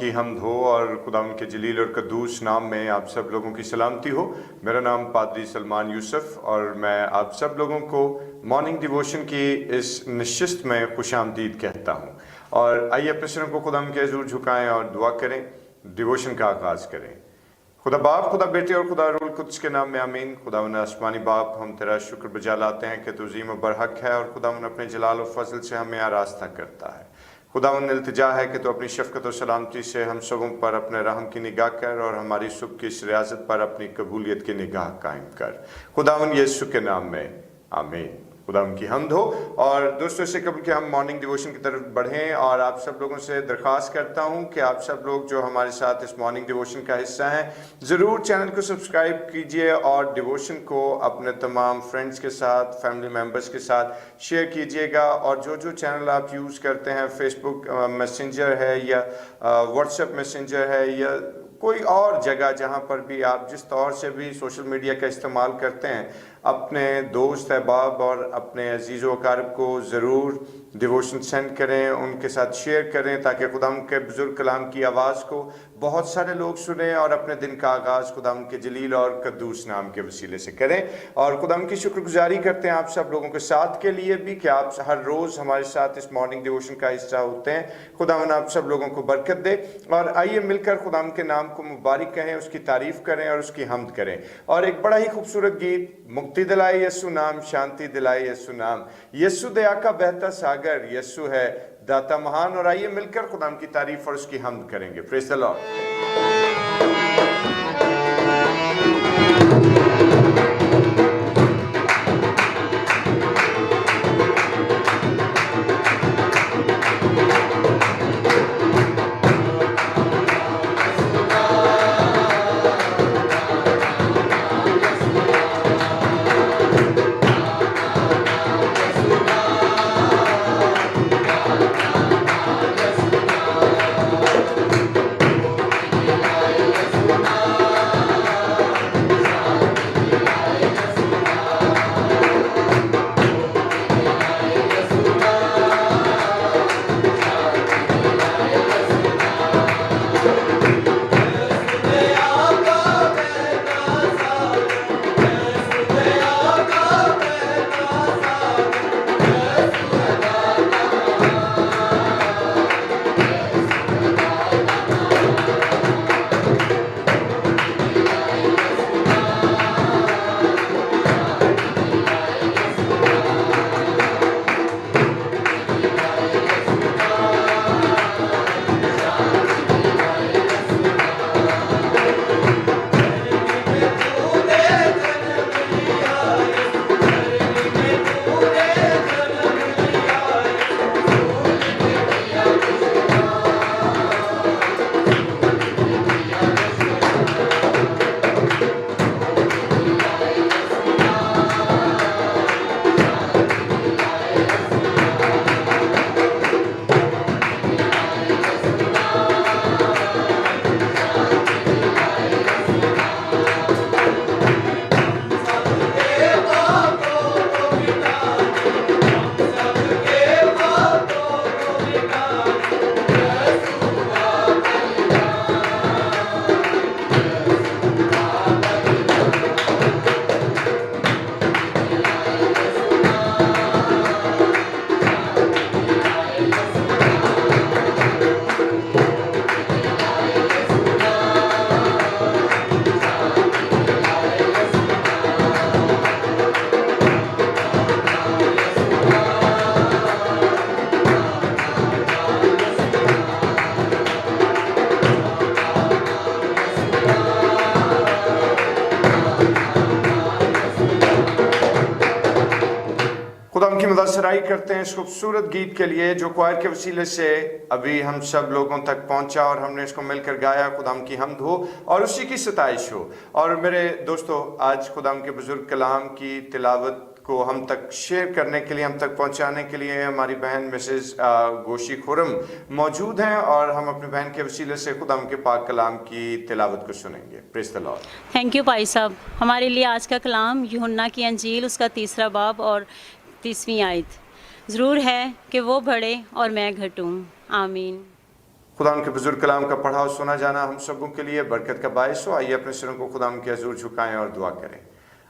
की हम्द हो और खुदावंद के जलील और कद्दूस नाम में आप सब लोगों की सलामती हो। मेरा नाम पादरी सलमान यूसुफ और मैं आप सब लोगों को मॉर्निंग डिवोशन की इस निश्चित में खुशामदीद कहता हूँ। और आइए अपने सिरों को खुदावंद के हज़ूर झुकाएं और दुआ करें, डिवोशन का आगाज़ करें। खुदा बाप, खुदा बेटे और खुदा रूल कुद्स के नाम में आमीन। खुदावंद आसमानी बाप, हम तेरा शुक्र बजा लाते हैं कि तू अज़ीम व बरहक है और खुदावंद अपने जलाल और फजल से हमें आरास्ता करता है। खुदावंद इल्तिजा है कि तू अपनी शफ़क़त और सलामती से हम सबों पर अपने रहम की निगाह कर और हमारी सुबह की इस रियासत पर अपनी कबूलियत की निगाह कायम कर। खुदावंद यीशु के नाम में आमीन। खुदावंद की हम्द हो। और दोस्तों, इससे कबल कि हम मॉर्निंग डिवोशन की तरफ बढ़ें, और आप सब लोगों से दरख्वास्त करता हूं कि आप सब लोग जो हमारे साथ इस मॉर्निंग डिवोशन का हिस्सा हैं, ज़रूर चैनल को सब्सक्राइब कीजिए और डिवोशन को अपने तमाम फ्रेंड्स के साथ, फैमिली मेम्बर्स के साथ शेयर कीजिएगा। और जो जो चैनल आप यूज़ करते हैं, फेसबुक मैसेंजर है या व्हाट्सएप मैसेंजर है या कोई और जगह जहां पर भी आप जिस तौर से भी सोशल मीडिया का इस्तेमाल करते हैं, अपने दोस्त अहबाब और अपने अजीज़ व अकारब को ज़रूर डिवोशन सेंड करें, उनके साथ शेयर करें, ताकि खुदाम के बुज़ुर्ग कलाम की आवाज़ को बहुत सारे लोग सुनें और अपने दिन का आगाज़ खुदाम के जलील और कद्दूस नाम के वसीले से करें। और खुदाम की शुक्रगुजारी करते हैं आप सब लोगों के साथ के लिए भी कि आप हर रोज़ हमारे साथ इस मॉर्निंग डिवोशन का हिस्सा होते हैं। खुदावन आप सब लोगों को बरकत दे। और आइए मिलकर खुदाम के नाम को मुबारक कहें, उसकी तारीफ़ करें और उसकी हम्द करें। और एक बड़ा ही खूबसूरत गीत, मुक्ति दिलाए यस्सु नाम, शांति दिलाए यस्सु नाम, यस्सु दया का बहता सागर, यस्सु है दाता महान। और आइए मिलकर खुदाम की तारीफ और उसकी हम्द करेंगे। Praise the Lord. सराई करते हैं इस खूबसूरत गीत के लिए जो क्वायर के वसीले से अभी हम सब लोगों तक पहुंचा और हमने इसको मिलकर गाया। खुदाम की हम्द हो और उसी की सताइश हो। और मेरे दोस्तों, आज खुदाम के बुजुर्ग कलाम की तिलावत को हम तक शेयर करने के लिए, हम तक पहुंचाने के लिए हमारी बहन मिसेस गोशी खुरम मौजूद हैं और हम अपनी बहन के वसीले से खुदाम के पाक कलाम की तिलावत को सुनेंगे। Praise the Lord. Thank you भाई साहब। हमारे लिए आज का कलाम यूहन्ना की अंजील उसका 3 बाब और 30वीं आयत। ज़रूर है कि वो बढ़े और मैं घटूं। आमीन। खुदा के बुजुर्ग कलाम का पढ़ा और सुना जाना हम सबों के लिए बरकत का बायस हो। आइए अपने सिरों को खुदा के हजूर झुकाएं और दुआ करें।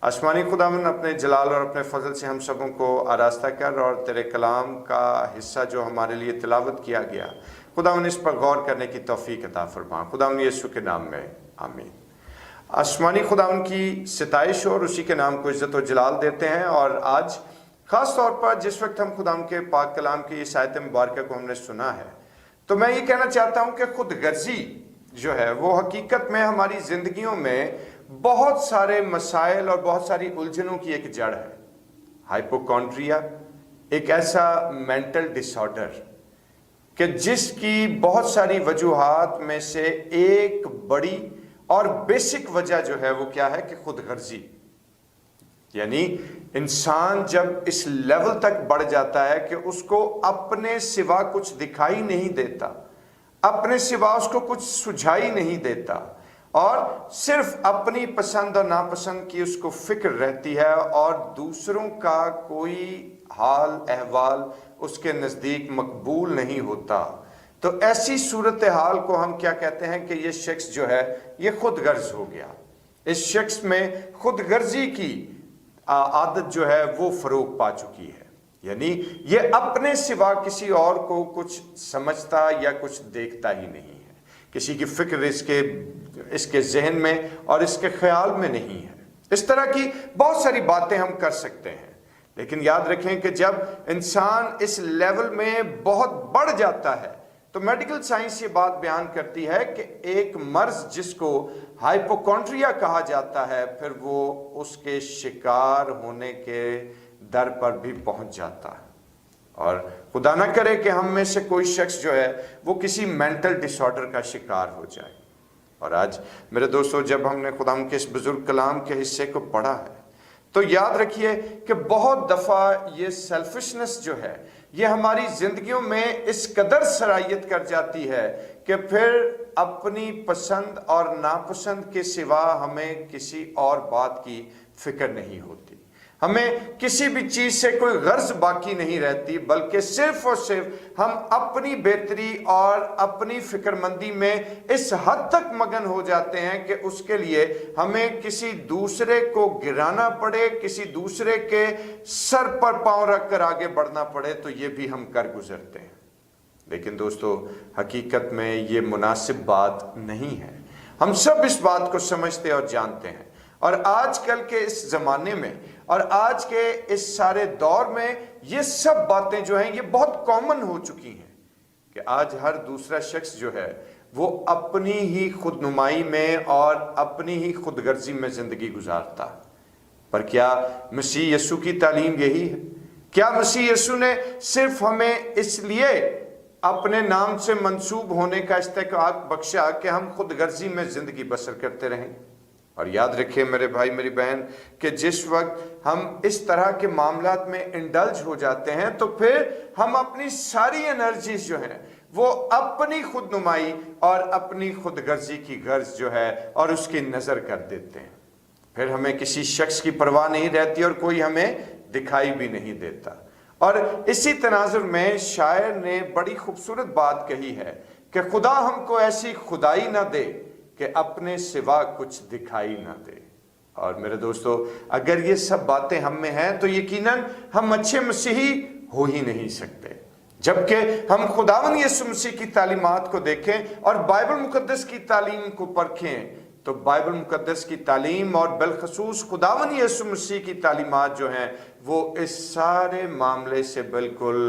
आसमानी खुदावन, अपने जलाल और अपने फजल से हम सबों को आरास्ता कर और तेरे कलाम का हिस्सा जो हमारे लिए तिलावत किया गया, खुदावन इस पर गौर करने की तौफीक अता फरमा। खुदावन यीशु के नाम में आमीन। आसमानी खुदावन की सिताइश और उसी के नाम को इज्जत और जलाल देते हैं। और आज ख़ास तौर पर जिस वक्त हम खुदावन के पाक कलाम की इस आयत मुबारक को हमने सुना है, तो मैं ये कहना चाहता हूँ कि खुद गर्जी जो है वो हकीकत में हमारी ज़िंदगियों में बहुत सारे मसाइल और बहुत सारी उलझनों की एक जड़ है। हाइपोकॉन्ड्रिया एक ऐसा मेंटल डिसऑर्डर कि जिसकी बहुत सारी वजूहात में से एक बड़ी और बेसिक वजह जो है वो क्या है कि खुद गर्जी, यानी इंसान जब इस लेवल तक बढ़ जाता है कि उसको अपने सिवा कुछ दिखाई नहीं देता, अपने सिवा उसको कुछ सुझाई नहीं देता और सिर्फ अपनी पसंद और नापसंद की उसको फिक्र रहती है और दूसरों का कोई हाल अहवाल उसके नज़दीक मकबूल नहीं होता, तो ऐसी सूरत हाल को हम क्या कहते हैं कि ये शख्स जो है ये खुद गर्ज हो गया। इस शख्स में खुद गर्जी की आदत जो है वो फरोग पा चुकी है, यानी ये अपने सिवा किसी और को कुछ समझता या कुछ देखता ही नहीं है। किसी की फिक्र इसके जहन में और इसके ख्याल में नहीं है। इस तरह की बहुत सारी बातें हम कर सकते हैं, लेकिन याद रखें कि जब इंसान इस लेवल में बहुत बढ़ जाता है तो मेडिकल साइंस ये बात बयान करती है कि एक मर्ज जिसको हाइपोकॉन्ड्रिया कहा जाता है, फिर वो उसके शिकार होने के दर पर भी पहुंच जाता है। और खुदा ना करे कि हम में से कोई शख्स जो है वो किसी मेंटल डिसऑर्डर का शिकार हो जाए। और आज मेरे दोस्तों, जब हमने खुदा के इस बुजुर्ग कलाम के हिस्से को पढ़ा है तो याद रखिए कि बहुत दफ़ा ये सेल्फिशनेस जो है ये हमारी जिंदगियों में इस कदर सरायत कर जाती है कि फिर अपनी पसंद और नापसंद के सिवा हमें किसी और बात की फिक्र नहीं होती, हमें किसी भी चीज से कोई गर्ज बाकी नहीं रहती, बल्कि सिर्फ और सिर्फ हम अपनी बेहतरी और अपनी फिक्रमंदी में इस हद तक मगन हो जाते हैं कि उसके लिए हमें किसी दूसरे को गिराना पड़े, किसी दूसरे के सर पर पांव रख कर आगे बढ़ना पड़े, तो ये भी हम कर गुजरते हैं। लेकिन दोस्तों, हकीकत में ये मुनासिब बात नहीं है। हम सब इस बात को समझते और जानते हैं। और आजकल के इस ज़माने में और आज के इस सारे दौर में ये सब बातें जो हैं ये बहुत कॉमन हो चुकी हैं कि आज हर दूसरा शख्स जो है वो अपनी ही खुदनुमाई में और अपनी ही खुदगर्जी में ज़िंदगी गुजारता है। पर क्या मसीह यीशु की तालीम यही है? क्या मसीह यीशु ने सिर्फ हमें इसलिए अपने नाम से मंसूब होने का इस्तेकाक बख्शा कि हम खुदगर्जी में ज़िंदगी बसर करते रहें? और याद रखिए मेरे भाई मेरी बहन कि जिस वक्त हम इस तरह के मामलात में इंडल्ज हो जाते हैं तो फिर हम अपनी सारी एनर्जीज जो है वो अपनी खुदनुमाई और अपनी खुदगर्जी की गर्ज जो है और उसकी नज़र कर देते हैं। फिर हमें किसी शख्स की परवाह नहीं रहती और कोई हमें दिखाई भी नहीं देता। और इसी तनाजुर में शायर ने बड़ी खूबसूरत बात कही है कि खुदा हमको ऐसी खुदाई ना दे कि अपने सिवा कुछ दिखाई ना दे। और मेरे दोस्तों, अगर ये सब बातें हम में हैं तो यकीनन हम अच्छे मसीही हो ही नहीं सकते। जबकि हम खुदावन यीशु मसीह की तालीमात को देखें और बाइबल मुकद्दस की तालीम को परखें तो बाइबल मुकद्दस की तालीम और बिलखसूस खुदावन यीशु मसीह की तालीमात जो हैं वो इस सारे मामले से बिल्कुल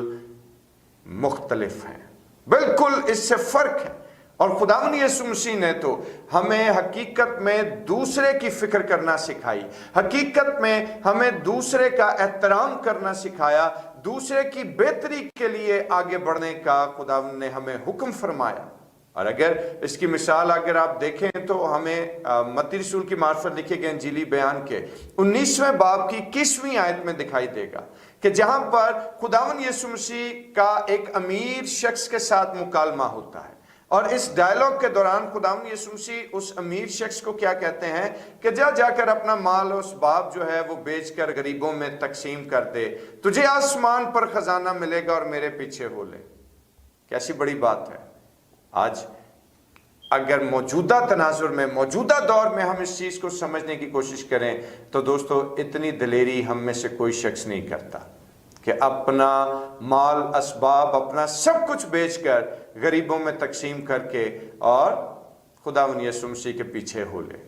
मुख्तलिफ हैं, बिल्कुल इससे फ़र्क है। और खुदावन यीशु मसीह ने तो हमें हकीकत में दूसरे की फिक्र करना सिखाई, हकीकत में हमें दूसरे का एहतराम करना सिखाया, दूसरे की बेहतरी के लिए आगे बढ़ने का खुदावन ने हमें हुक्म फरमाया। और अगर इसकी मिसाल अगर आप देखें तो हमें मत्ती रसूल की मार्फत लिखे गए इंजीली बयान के 19वें बाब की 21वीं आयत में दिखाई देगा कि जहां पर खुदावन यीशु मसीह का एक अमीर शख्स के साथ मुकालमा होता है। और इस डायलॉग के दौरान खुदावन यीशु मसीह उस अमीर शख्स को क्या कहते हैं कि जाकर अपना माल उस बाब जो है वो बेचकर गरीबों में तकसीम कर दे, तुझे आसमान पर खजाना मिलेगा और मेरे पीछे हो ले। कैसी बड़ी बात है। आज अगर मौजूदा तनाजुर में, मौजूदा दौर में हम इस चीज़ को समझने की कोशिश करें तो दोस्तों इतनी दिलेरी हम में से कोई शख्स नहीं करता कि अपना माल असबाब, अपना सब कुछ बेचकर गरीबों में तकसीम करके और खुदावंद यीशु मसीह के पीछे हो ले।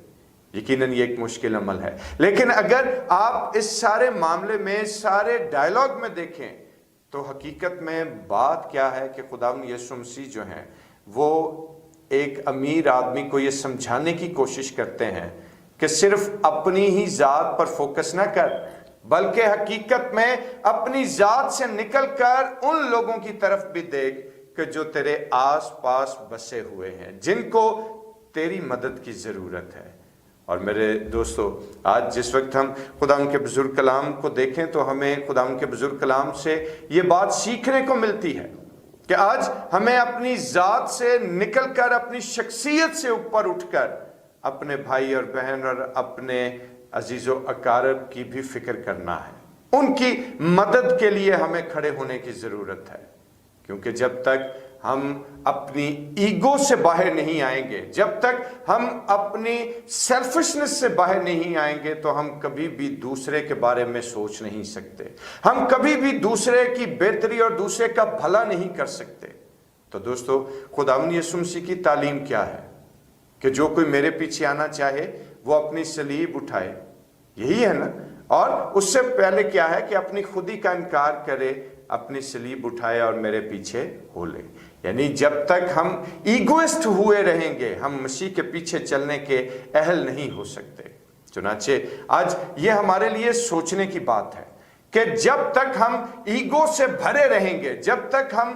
यकीनन ये एक मुश्किल अमल है, लेकिन अगर आप इस सारे मामले में, सारे डायलॉग में देखें तो हकीकत में बात क्या है कि खुदावंद यीशु मसीह जो हैं वो एक अमीर आदमी को ये समझाने की कोशिश करते हैं कि सिर्फ अपनी ही ज़ात पर फोकस ना कर, बल्कि हकीकत में अपनी ज़ात से निकलकर उन लोगों की तरफ भी देख कि जो तेरे आस पास बसे हुए हैं, जिनको तेरी मदद की ज़रूरत है। और मेरे दोस्तों, आज जिस वक्त हम खुदावंद के बुजुर्ग कलाम को देखें तो हमें खुदावंद के बुजुर्ग कलाम से ये बात सीखने को मिलती है कि आज हमें अपनी ज़ात से निकलकर, अपनी शख्सियत से ऊपर उठकर अपने भाई और बहन और अपने अजीज़ो अकारब की भी फिक्र करना है। उनकी मदद के लिए हमें खड़े होने की ज़रूरत है, क्योंकि जब तक हम अपनी ईगो से बाहर नहीं आएंगे, जब तक हम अपनी सेल्फिशनेस से बाहर नहीं आएंगे, तो हम कभी भी दूसरे के बारे में सोच नहीं सकते, हम कभी भी दूसरे की बेहतरी और दूसरे का भला नहीं कर सकते। तो दोस्तों, खुदावंद यीशु मसीह की तालीम क्या है कि जो कोई मेरे पीछे आना चाहे वो अपनी सलीब उठाए, यही है ना। और उससे पहले क्या है कि अपनी खुदी का इनकार करे, अपनी सलीब उठाए और मेरे पीछे हो ले। यानी जब तक हम ईगोइस्ट हुए रहेंगे, हम मसीह के पीछे चलने के अहल नहीं हो सकते। चुनाचे आज ये हमारे लिए सोचने की बात है कि जब तक हम ईगो से भरे रहेंगे, जब तक हम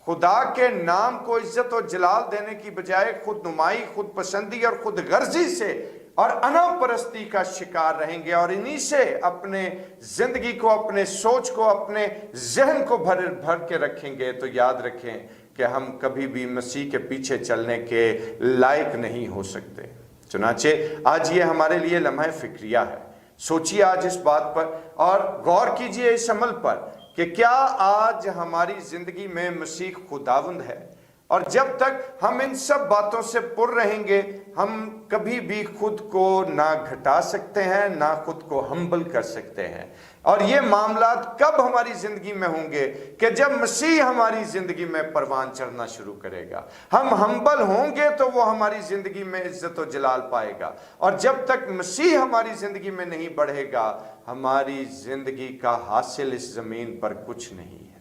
खुदा के नाम को इज्जत और जलाल देने की बजाय खुद नुमाई, खुद पसंदी और खुद गर्जी से और अनापरस्ती का शिकार रहेंगे और इन्हीं से अपने जिंदगी को, अपने सोच को, अपने जहन को भर के रखेंगे, तो याद रखें कि हम कभी भी मसीह के पीछे चलने के लायक नहीं हो सकते। चुनाचे आज ये हमारे लिए लम्हा फिक्रिया है। सोचिए आज इस बात पर और गौर कीजिए इस अमल पर कि क्या आज हमारी जिंदगी में मसीह खुदावंद है। और जब तक हम इन सब बातों से पुर रहेंगे, हम कभी भी खुद को ना घटा सकते हैं, ना खुद को हम्बल कर सकते हैं। और ये मामलात कब हमारी जिंदगी में होंगे कि जब मसीह हमारी जिंदगी में परवान चढ़ना शुरू करेगा। हम हम्बल होंगे तो वो हमारी जिंदगी में इज्जत और जलाल पाएगा, और जब तक मसीह हमारी जिंदगी में नहीं बढ़ेगा, हमारी जिंदगी का हासिल इस जमीन पर कुछ नहीं है।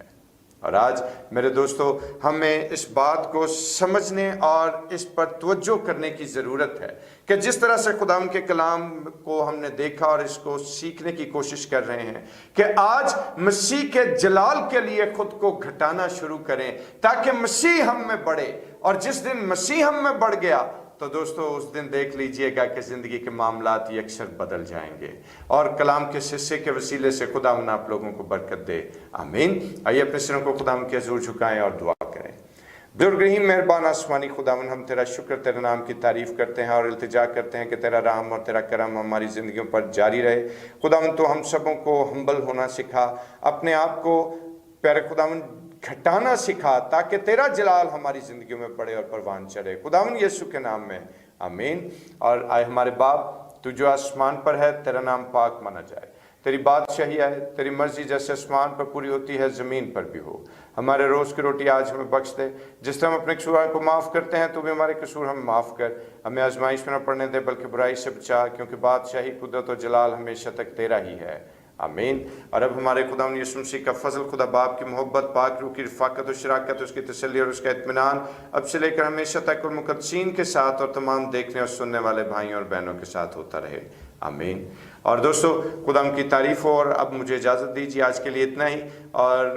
और आज मेरे दोस्तों, हमें इस बात को समझने और इस पर तवज्जो करने की ज़रूरत है कि जिस तरह से खुदावंद के कलाम को हमने देखा और इसको सीखने की कोशिश कर रहे हैं कि आज मसीह के जलाल के लिए खुद को घटाना शुरू करें ताकि मसीह हम में बढ़े। और जिस दिन मसीह हम में बढ़ गया तो दोस्तों उस दिन देख लीजिएगा कि ज़िंदगी के मामलात ये अक्सर बदल जाएंगे। और कलाम के हिस्से के वसीले से खुदावंद आप लोगों को बरकत दे, आमीन। आइए अपने सिरों को खुदावंद के हुजूर झुकाएं और दुआ करें। बुजुर्ग मेहरबान आसमानी खुदावंद, हम तेरा शुक्र, तेरे नाम की तारीफ करते हैं और इल्तिजा करते हैं कि तेरा रहम और तेरा करम हमारी ज़िंदगियों पर जारी रहे। खुदावंद तो हम सबों को हम्बल होना सिखा, अपने आप को प्यारे खुदावंद घटाना सिखा, ताकि तेरा जलाल हमारी जिंदगी में पड़े और परवान चढ़े। खुदावंद यीशु के नाम में आमीन। और आए हमारे बाप, तू जो आसमान पर है, तेरा नाम पाक माना जाए, तेरी बादशाही है, तेरी मर्जी जैसे आसमान पर पूरी होती है ज़मीन पर भी हो। हमारे रोज़ की रोटी आज हमें बख्श दे, जिस तरह हम अपने कसूर को माफ़ करते हैं, तो भी हमारे कसूर हमें माफ़ कर। हमें आजमाइश में न पड़ने दे, बल्कि बुराई से बचा, क्योंकि बादशाही, कुदरत और जलाल हमेशा तक तेरा ही है, आमीन। और अब हमारे खुदावंद यीशु मसीह का फजल, खुदा बाप की मोहब्बत, पाक रूह की रफ़ाकत और शराकत, उसकी तसल्ली और उसका इत्मीनान अब से लेकर हमेशा तक और मुक़द्दसीन के साथ और तमाम देखने और सुनने वाले भाइयों और बहनों के साथ होता रहे, आमीन। और दोस्तों, खुदावंद की तारीफ़ हो। और अब मुझे इजाज़त दीजिए, आज के लिए इतना ही। और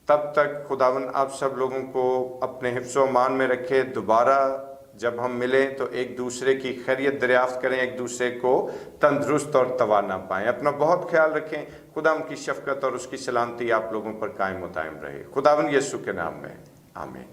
तब तक खुदावंद आप सब लोगों को अपने हिफ्ज़ व अमान में रखे। दोबारा जब हम मिलें तो एक दूसरे की खैरियत दरियाफ्त करें, एक दूसरे को तंदुरुस्त और तवाना पाएं। अपना बहुत ख्याल रखें। खुदावंद की शफ़क़त और उसकी सलामती आप लोगों पर कायम व दायम रहे। खुदावंद यीशु के नाम में, आमीन।